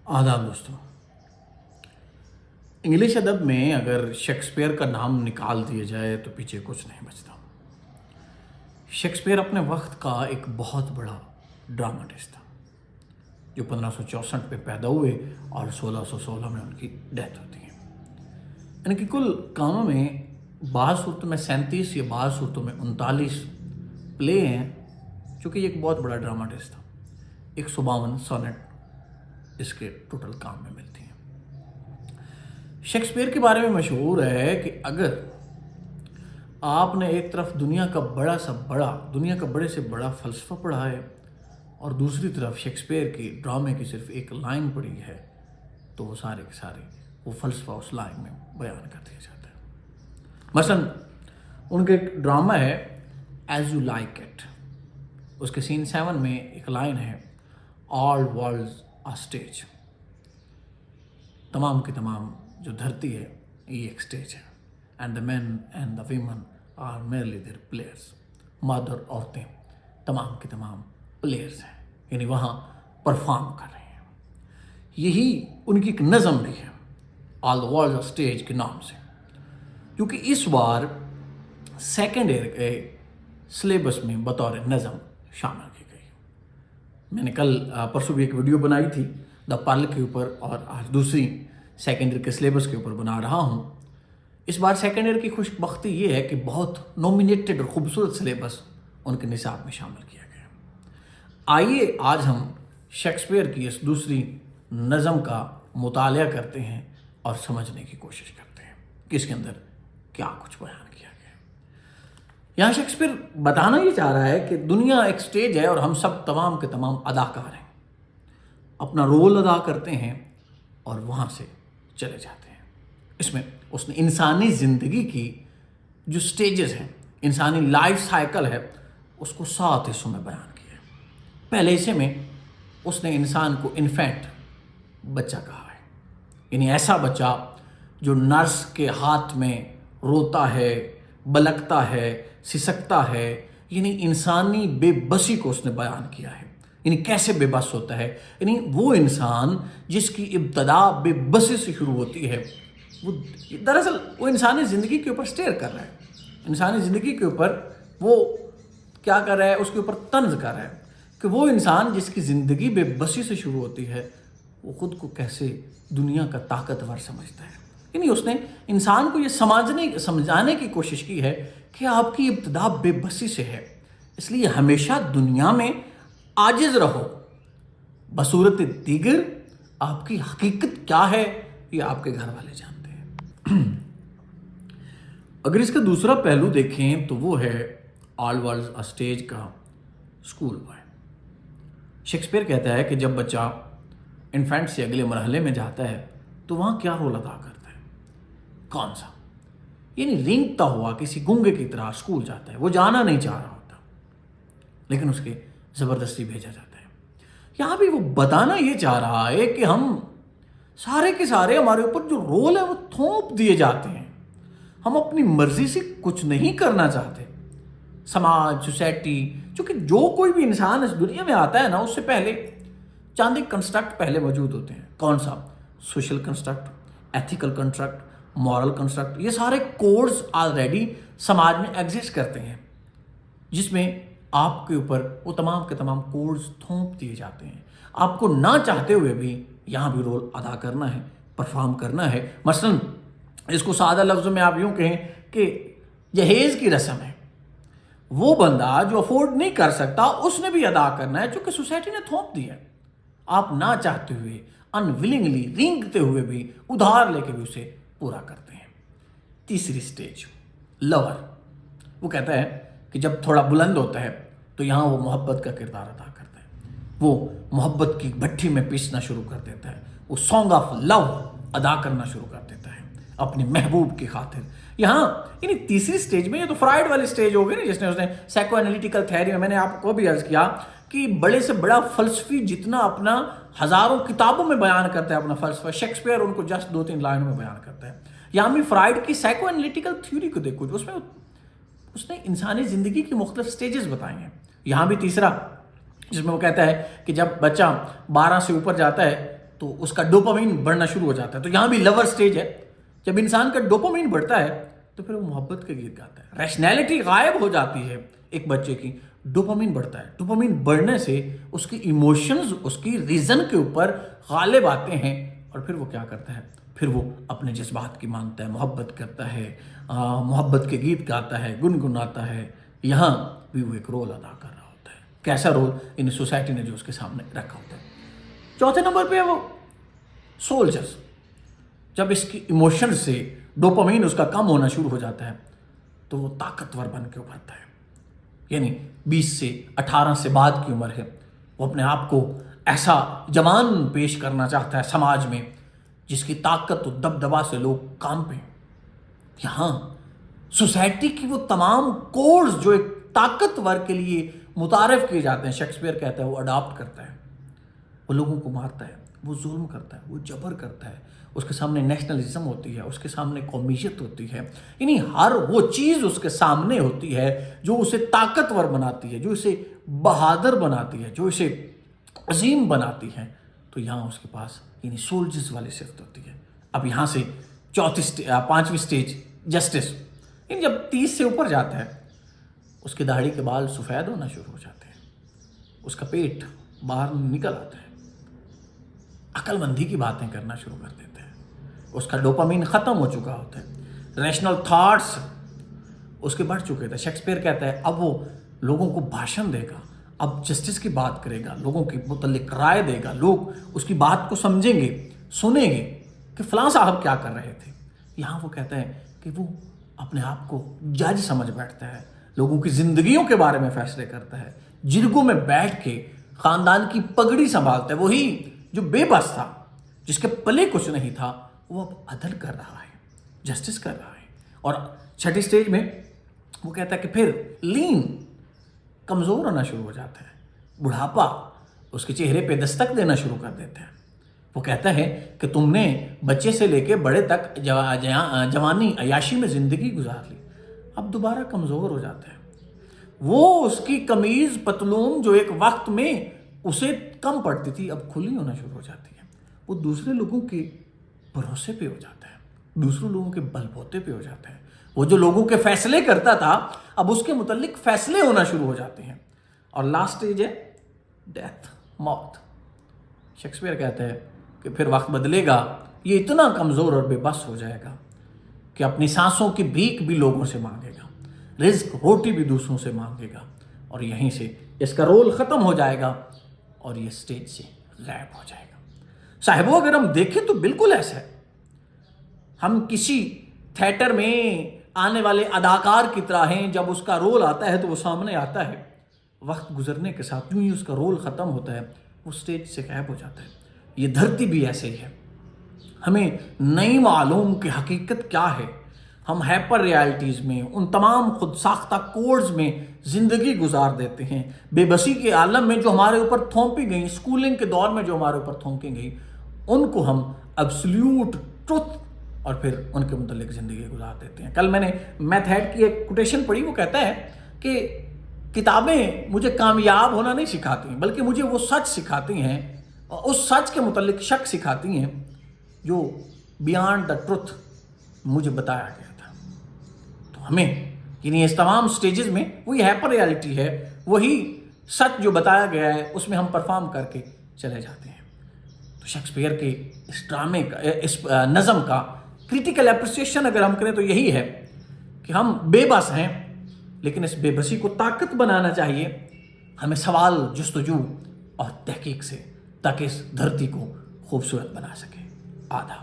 आदाब दोस्तों। इंग्लिश अदब में अगर शेक्सपियर का नाम निकाल दिया जाए तो पीछे कुछ नहीं बचता। शेक्सपियर अपने वक्त का एक बहुत बड़ा ड्रामाटिस्ट था जो 1564 में पैदा हुए और 1616 में उनकी डेथ होती है। इनकी कुल कामों में बाज़ सूरतों में 37 या बाज़ सूरतों में 39 प्ले हैं, चूँकि ये एक बहुत बड़ा ड्रामाटिस्ट था। 152 सोनेट इसके टोटल काम में मिलती हैं। शेक्सपियर के बारे में मशहूर है कि अगर आपने एक तरफ दुनिया का बड़े से बड़ा फ़लसफ़ा पढ़ा है और दूसरी तरफ शेक्सपियर की ड्रामे की सिर्फ एक लाइन पढ़ी है तो वो सारे के सारे वो फ़लसफ़ा उस लाइन में बयान कर दिया जाता है। मसलन उनका एक ड्रामा है एज यू लाइक इट, उसके सीन 7 में एक लाइन है ऑल वर्ल्ड्स आ स्टेज। तमाम की तमाम जो धरती है ये एक स्टेज है and the man and the women are merely their players. मर्द औरतें तमाम की तमाम प्लेयर्स हैं, यानी वहाँ परफॉर्म कर रहे हैं। यही उनकी एक नज़म भी है ऑल द वर्ल्ड स्टेज के नाम से, क्योंकि इस बार सेकेंड ईयर के सिलेबस में बतौर नज़म शामिल की गई। मैंने कल परसों भी एक वीडियो बनाई थी द पर्ल के ऊपर और आज दूसरी सेकेंड ईयर के सिलेबस के ऊपर बना रहा हूँ। इस बार सेकेंड ईयर की खुशबख्ती ये है कि बहुत नॉमिनेटेड और ख़ूबसूरत सिलेबस उनके निसाब में शामिल किया गया। आइए आज हम शेक्सपियर की इस दूसरी नज़म का मुतालिया करते हैं और समझने की कोशिश करते हैं कि इसके अंदर क्या कुछ बयान किया गया। यहाँ शेक्सपियर बताना ये चाह रहा है कि दुनिया एक स्टेज है और हम सब तमाम के तमाम अदाकार हैं, अपना रोल अदा करते हैं और वहाँ से चले जाते हैं। इसमें उसने इंसानी ज़िंदगी की जो स्टेजेस हैं, इंसानी लाइफ साइकिल है, उसको 7 हिस्सों में बयान किया। पहले हिस्से में उसने इंसान को इन्फेंट बच्चा कहा है, यानी ऐसा बच्चा जो नर्स के हाथ में रोता है, बलकता है, सिसकता है, यानी इंसानी बेबसी को उसने बयान किया है। यानी कैसे बेबस होता है, यानी वो इंसान जिसकी इब्तदा बेबसी से शुरू होती है, वो दरअसल वो इंसानी ज़िंदगी के ऊपर स्टेयर कर रहा है, इंसानी ज़िंदगी के ऊपर वो क्या कर रहा है, उसके ऊपर तंज कर रहा है कि वो इंसान जिसकी ज़िंदगी बेबसी से शुरू होती है वो ख़ुद को कैसे दुनिया का ताकतवर समझता है। यानी उसने इंसान को ये समझाने की कोशिश की है कि आपकी इब्तदा बेबसी से है, इसलिए हमेशा दुनिया में आजिज़ रहो। बसूरत दीगर आपकी हकीकत क्या है ये आपके घर वाले जानते हैं। अगर इसका दूसरा पहलू देखें तो वो है ऑल वर्ल्ड्स अ स्टेज का स्कूल बॉय। शेक्सपियर कहता है कि जब बच्चा इन्फेंट से अगले मरहले में जाता है तो वहाँ क्या रोल अदा करता है, कौन सा, यानी रेंगता हुआ किसी गूंगे की तरह स्कूल जाता है। वो जाना नहीं चाह रहा होता लेकिन उसके ज़बरदस्ती भेजा जाता है। यहाँ भी वो बताना ये चाह रहा है कि हम सारे के सारे हमारे ऊपर जो रोल है वो थोप दिए जाते हैं, हम अपनी मर्जी से कुछ नहीं करना चाहते। समाज, सोसाइटी, क्योंकि जो कोई भी इंसान इस दुनिया में आता है ना, उससे पहले चांद एक कंस्ट्रक्ट पहले मौजूद होते हैं। कौन सा? Social construct, ethical construct, moral construct. ये सारे कोड्स ऑलरेडी समाज में एग्जिस्ट करते हैं जिसमें आपके ऊपर वो तमाम के तमाम कोड्स थोप दिए जाते हैं। आपको ना चाहते हुए भी यहाँ भी रोल अदा करना है, परफॉर्म करना है। मसलन इसको सादा लफ्ज़ों में आप यूँ कहें कि जहेज़ की रस्म है, वो बंदा जो अफोर्ड नहीं कर सकता उसने भी अदा करना है क्योंकि सोसाइटी ने थोप दिया है। आप ना चाहते हुए, अनविलिंगली, रेंगते हुए भी, उधार लेके भी उसे पूरा करते हैं। तीसरी स्टेज लवर, वो कहता है कि जब थोड़ा बुलंद होता है तो यहाँ वो मोहब्बत का किरदार अदा करता है। वो मोहब्बत की भट्टी में पीसना शुरू कर देता है, वो सॉन्ग ऑफ लव अदा करना शुरू कर देता है अपने महबूब की खातिर। यहाँ यानी तीसरी स्टेज में, ये तो फ्राइड वाली स्टेज हो गई ना, जिसने उसने साइको एनालिटिकल थ्योरी में मैंने आपको भी अर्ज किया कि बड़े से बड़ा फलसफी जितना अपना हज़ारों किताबों में बयान करता है अपना फलसफा, शेक्सपियर उनको जस्ट 2-3 लाइनों में बयान करता है। यहाँ भी फ्राइड की साइको एनालिटिकल थ्योरी को देखो, उसमें उसने इंसानी ज़िंदगी की मुख्तलिफ स्टेजेस बताई हैं। यहाँ भी तीसरा जिसमें वो कहता है कि जब बच्चा 12 से ऊपर जाता है تو اس کا ڈوپامین بڑھنا شروع ہو جاتا ہے. تو یہاں بھی لور سٹیج ہے. جب انسان کا ڈوپامین بڑھتا ہے تو پھر وہ محبت کے گیت گاتا ہے. ریشنلٹی غائب ہو جاتی ہے ایک بچے کی, ڈوپامین بڑھتا ہے. ڈوپامین بڑھنے سے اس کی ایموشنز اس کی ریزن کے اوپر غالب آتے ہیں, اور پھر وہ کیا کرتا ہے, پھر وہ اپنے جذبات کی مانتا ہے, محبت کرتا ہے, محبت کے گیت گاتا ہے, گنگناتا ہے. یہاں بھی وہ ایک رول ادا کر رہا ہوتا ہے. کیسا رول؟ ان سوسائٹی نے جو اس کے سامنے رکھا ہوتا ہے. چوتھے نمبر پہ ہے وہ سولجرز. جب اس کی ایموشن سے ڈوپامین اس کا کم ہونا شروع ہو جاتا ہے تو وہ طاقتور بن کے ابھرتا ہے. یعنی 20 سے 18 سے بعد کی عمر ہے, وہ اپنے آپ کو ایسا جوان پیش کرنا چاہتا ہے سماج میں جس کی طاقت و دبدبا سے لوگ کانپیں. یہاں سوسائٹی کی وہ تمام کوڈز جو ایک طاقتور کے لیے متعارف کیے جاتے ہیں, شیکسپیئر کہتا ہے وہ اڈاپٹ کرتا ہے. وہ لوگوں کو مارتا ہے, وہ ظلم کرتا ہے, وہ جبر کرتا ہے. اس کے سامنے نیشنلزم ہوتی ہے, اس کے سامنے قومیت ہوتی ہے. یعنی ہر وہ چیز اس کے سامنے ہوتی ہے جو اسے طاقتور بناتی ہے, جو اسے بہادر بناتی ہے, جو اسے عظیم بناتی ہے. تو یہاں اس کے پاس یعنی سولجرز والی صفت ہوتی ہے. اب یہاں سے پانچویں سٹیج جسٹس. یعنی جب 30 سے اوپر جاتا ہے اس کی داڑھی کے بال سفید ہونا شروع ہو جاتے ہیں, اس کا پیٹ باہر نکل آتا ہے, عقل مندی کی باتیں کرنا شروع کر دیتے ہیں, اس کا ڈوپامین ختم ہو چکا ہوتا ہے, ریشنل تھاٹس اس کے بڑھ چکے تھے. شیکسپیئر کہتا ہے اب وہ لوگوں کو بھاشن دے گا, اب جسٹس کی بات کرے گا, لوگوں کے متعلق رائے دے گا, لوگ اس کی بات کو سمجھیں گے, سنیں گے کہ فلاں صاحب کیا کر رہے تھے. یہاں وہ کہتا ہے کہ وہ اپنے آپ کو جج سمجھ بیٹھتا ہے, لوگوں کی زندگیوں کے بارے میں فیصلے کرتا ہے, جرگوں میں بیٹھ کے خاندان کی پگڑی سنبھالتا ہے. وہی جو بے بس تھا, جس کے پلے کچھ نہیں تھا, وہ اب عدل کر رہا ہے, جسٹس کر رہا ہے. اور چھٹی سٹیج میں وہ کہتا ہے کہ پھر لین کمزور ہونا شروع ہو جاتا ہے, بڑھاپا اس کے چہرے پہ دستک دینا شروع کر دیتا ہے. وہ کہتا ہے کہ تم نے بچے سے لے کے بڑے تک جوانی عیاشی میں زندگی گزار لی, اب دوبارہ کمزور ہو جاتا ہے. وہ اس کی قمیض پتلون جو ایک وقت میں اسے کم پڑتی تھی اب کھلی ہونا شروع ہو جاتی ہے. وہ دوسرے لوگوں کے بھروسے پہ ہو جاتا ہے, دوسرے لوگوں کے بل بوتے پہ ہو جاتا ہے. وہ جو لوگوں کے فیصلے کرتا تھا اب اس کے متعلق فیصلے ہونا شروع ہو جاتے ہیں. اور لاسٹ سٹیج ہے ڈیتھ, موت. شیکسپیئر کہتا ہے کہ پھر وقت بدلے گا, یہ اتنا کمزور اور بے بس ہو جائے گا کہ اپنی سانسوں کی بھیک بھی لوگوں سے مانگے گا, رزق روٹی بھی دوسروں سے مانگے گا, اور یہیں سے اس کا رول ختم ہو جائے گا اور یہ سٹیج سے غائب ہو جائے گا. صاحبوں اگر ہم دیکھیں تو بالکل ایسا ہے. ہم کسی تھیٹر میں آنے والے اداکار کی طرح ہیں, جب اس کا رول آتا ہے تو وہ سامنے آتا ہے, وقت گزرنے کے ساتھ یوں ہی اس کا رول ختم ہوتا ہے, وہ سٹیج سے غائب ہو جاتا ہے. یہ دھرتی بھی ایسے ہی ہے. ہمیں نہیں معلوم کہ حقیقت کیا ہے. ہم ہائپر ریالٹیز میں, ان تمام خود ساختہ کوڈز میں زندگی گزار دیتے ہیں. بے بسی کے عالم میں جو ہمارے اوپر تھوپی گئی, اسکولنگ کے دور میں جو ہمارے اوپر تھوپی گئی, ان کو ہم ایبسلیوٹ ٹروتھ اور پھر ان کے متعلق زندگی گزار دیتے ہیں. کل میں نے میتھ ہیڈ کی ایک کوٹیشن پڑھی, وہ کہتا ہے کہ کتابیں مجھے کامیاب ہونا نہیں سکھاتی ہیں بلکہ مجھے وہ سچ سکھاتی ہیں, اور اس سچ کے متعلق شک سکھاتی ہیں جو بیانڈ دا ٹروتھ مجھے بتایا گیا تھا. تو ہمیں یعنی اس تمام سٹیجز میں وہی ہائپر ریالٹی ہے, وہی سچ جو بتایا گیا ہے اس میں ہم پرفارم کر کے چلے جاتے ہیں. تو شیکسپیئر کے اس ڈرامے کا, اس نظم کا کریٹیکل اپریسیشن اگر ہم کریں تو یہی ہے کہ ہم بے بس ہیں, لیکن اس بے بسی کو طاقت بنانا چاہیے ہمیں سوال, جستجو اور تحقیق سے, تاکہ اس دھرتی کو خوبصورت بنا سکے. آدھا